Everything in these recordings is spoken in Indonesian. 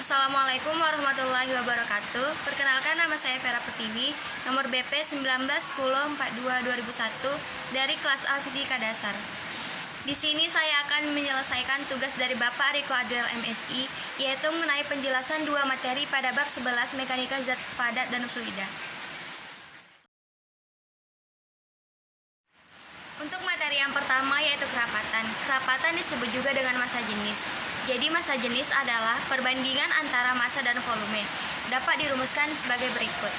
Assalamualaikum warahmatullahi wabarakatuh. Perkenalkan, nama saya Vera Pertiwi, nomor BP 191042-2001 dari kelas A Fisika Dasar. Di sini saya akan menyelesaikan tugas dari Bapak Riko Adriel MSI, yaitu mengenai penjelasan dua materi pada bab 11 Mekanika Zat Padat dan Fluida. Untuk materi yang pertama yaitu kerapatan. Kerapatan disebut juga dengan massa jenis. Jadi massa jenis adalah perbandingan antara massa dan volume. Dapat dirumuskan sebagai berikut.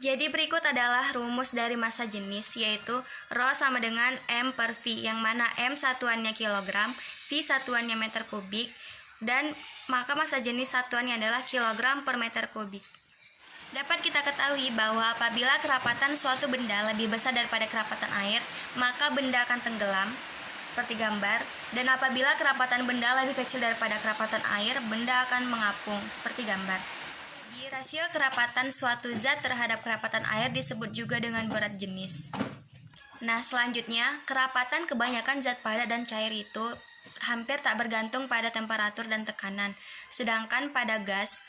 Jadi berikut adalah rumus dari massa jenis, yaitu Rho sama dengan M per V, yang mana M satuannya kilogram, V satuannya meter kubik, dan maka massa jenis satuannya adalah kilogram per meter kubik. Dapat kita ketahui bahwa apabila kerapatan suatu benda lebih besar daripada kerapatan air, maka benda akan tenggelam, seperti gambar, dan apabila kerapatan benda lebih kecil daripada kerapatan air, benda akan mengapung, seperti gambar. Jadi, rasio kerapatan suatu zat terhadap kerapatan air disebut juga dengan berat jenis. Nah, selanjutnya, kerapatan kebanyakan zat padat dan cair itu hampir tak bergantung pada temperatur dan tekanan, sedangkan pada gas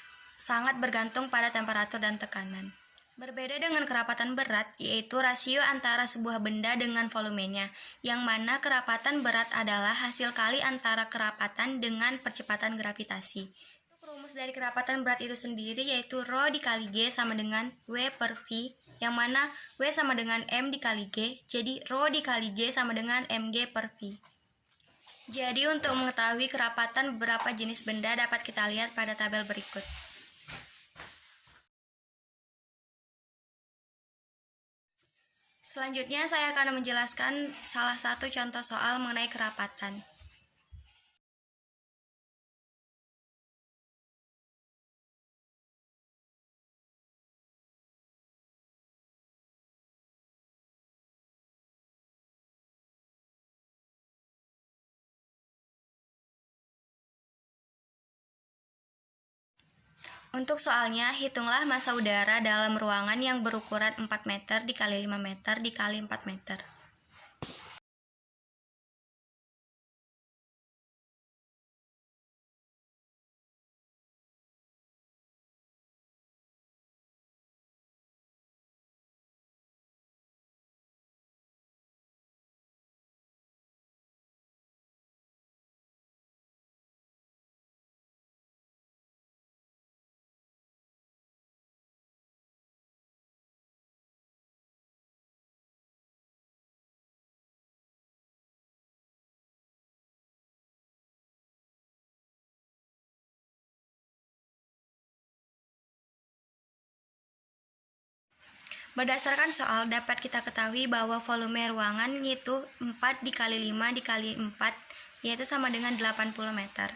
sangat bergantung pada temperatur dan tekanan. Berbeda dengan kerapatan berat, yaitu rasio antara sebuah benda dengan volumenya, yang mana kerapatan berat adalah hasil kali antara kerapatan dengan percepatan gravitasi. Rumus dari kerapatan berat itu sendiri yaitu Rho dikali G sama dengan W per V, yang mana W sama dengan M dikali G, jadi Rho dikali G sama dengan Mg per V. Jadi untuk mengetahui kerapatan beberapa jenis benda dapat kita lihat pada tabel berikut. Selanjutnya saya akan menjelaskan salah satu contoh soal mengenai kerapatan. Untuk soalnya, hitunglah massa udara dalam ruangan yang berukuran 4 meter dikali 5 meter dikali 4 meter. Berdasarkan soal, dapat kita ketahui bahwa volume ruangan yaitu 4 dikali 5 dikali 4, yaitu sama dengan 80 meter.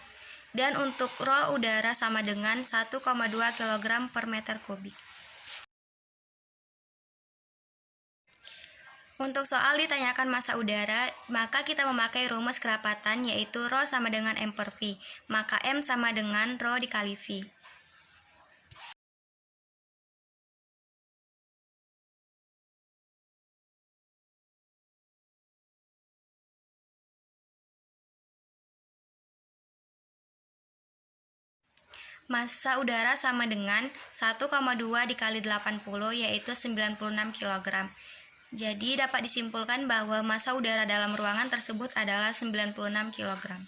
Dan untuk Rho udara sama dengan 1,2 kg per meter kubik. Untuk soal ditanyakan massa udara, maka kita memakai rumus kerapatan yaitu Rho sama dengan M per V, maka M sama dengan Rho dikali V. Massa udara sama dengan 1,2 dikali 80 yaitu 96 kg. Jadi dapat disimpulkan bahwa massa udara dalam ruangan tersebut adalah 96 kg.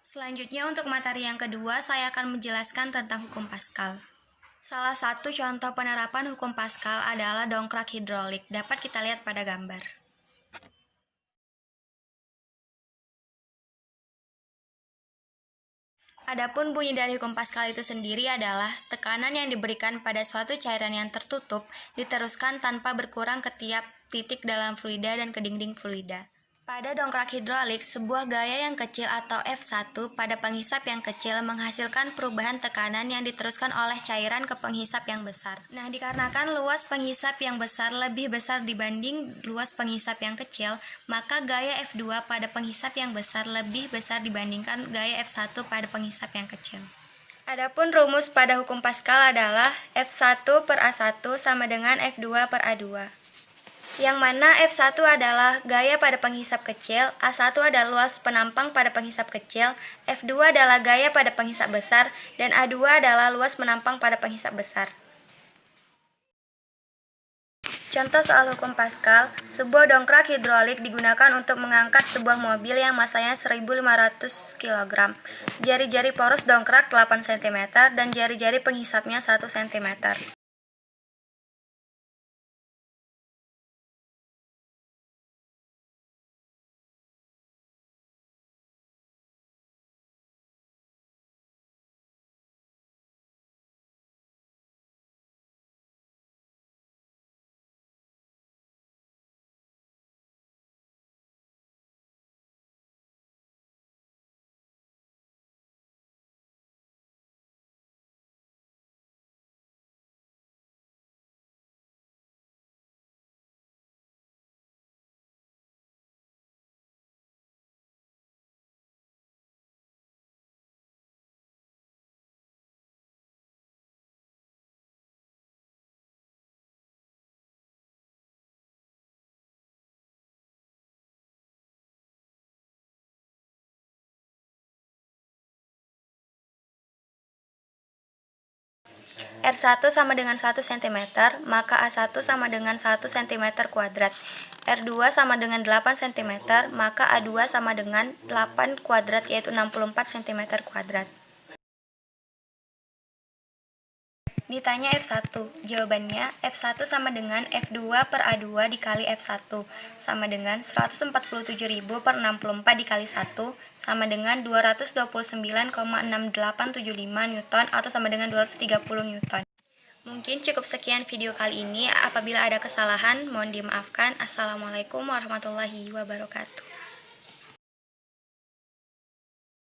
Selanjutnya untuk materi yang kedua, saya akan menjelaskan tentang hukum Pascal. Salah satu contoh penerapan hukum Pascal adalah dongkrak hidrolik. Dapat kita lihat pada gambar. Adapun bunyi dari hukum Pascal itu sendiri adalah tekanan yang diberikan pada suatu cairan yang tertutup diteruskan tanpa berkurang ke tiap titik dalam fluida dan ke dinding fluida. Pada dongkrak hidrolik, sebuah gaya yang kecil atau F1 pada penghisap yang kecil menghasilkan perubahan tekanan yang diteruskan oleh cairan ke penghisap yang besar. Nah, dikarenakan luas penghisap yang besar lebih besar dibanding luas penghisap yang kecil, maka gaya F2 pada penghisap yang besar lebih besar dibandingkan gaya F1 pada penghisap yang kecil. Adapun rumus pada hukum Pascal adalah F1 per A1 sama dengan F2 per A2. Yang mana F1 adalah gaya pada penghisap kecil, A1 adalah luas penampang pada penghisap kecil, F2 adalah gaya pada penghisap besar, dan A2 adalah luas penampang pada penghisap besar. Contoh soal hukum Pascal, sebuah dongkrak hidrolik digunakan untuk mengangkat sebuah mobil yang masanya 1.500 kg. Jari-jari poros dongkrak 8 cm dan jari-jari penghisapnya 1 cm. R1 sama dengan 1 cm, maka A1 sama dengan 1 cm kuadrat. R2 sama dengan 8 cm, maka A2 sama dengan 8 kuadrat yaitu 64 cm kuadrat. Ditanya F1, jawabannya F1 sama dengan F2 per A2 dikali F1 sama dengan 147.000 per 64 dikali 1 sama dengan 229,6875 Newton atau sama dengan 230 Newton. Mungkin cukup sekian video kali ini. Apabila ada kesalahan, mohon dimaafkan. Assalamualaikum warahmatullahi wabarakatuh.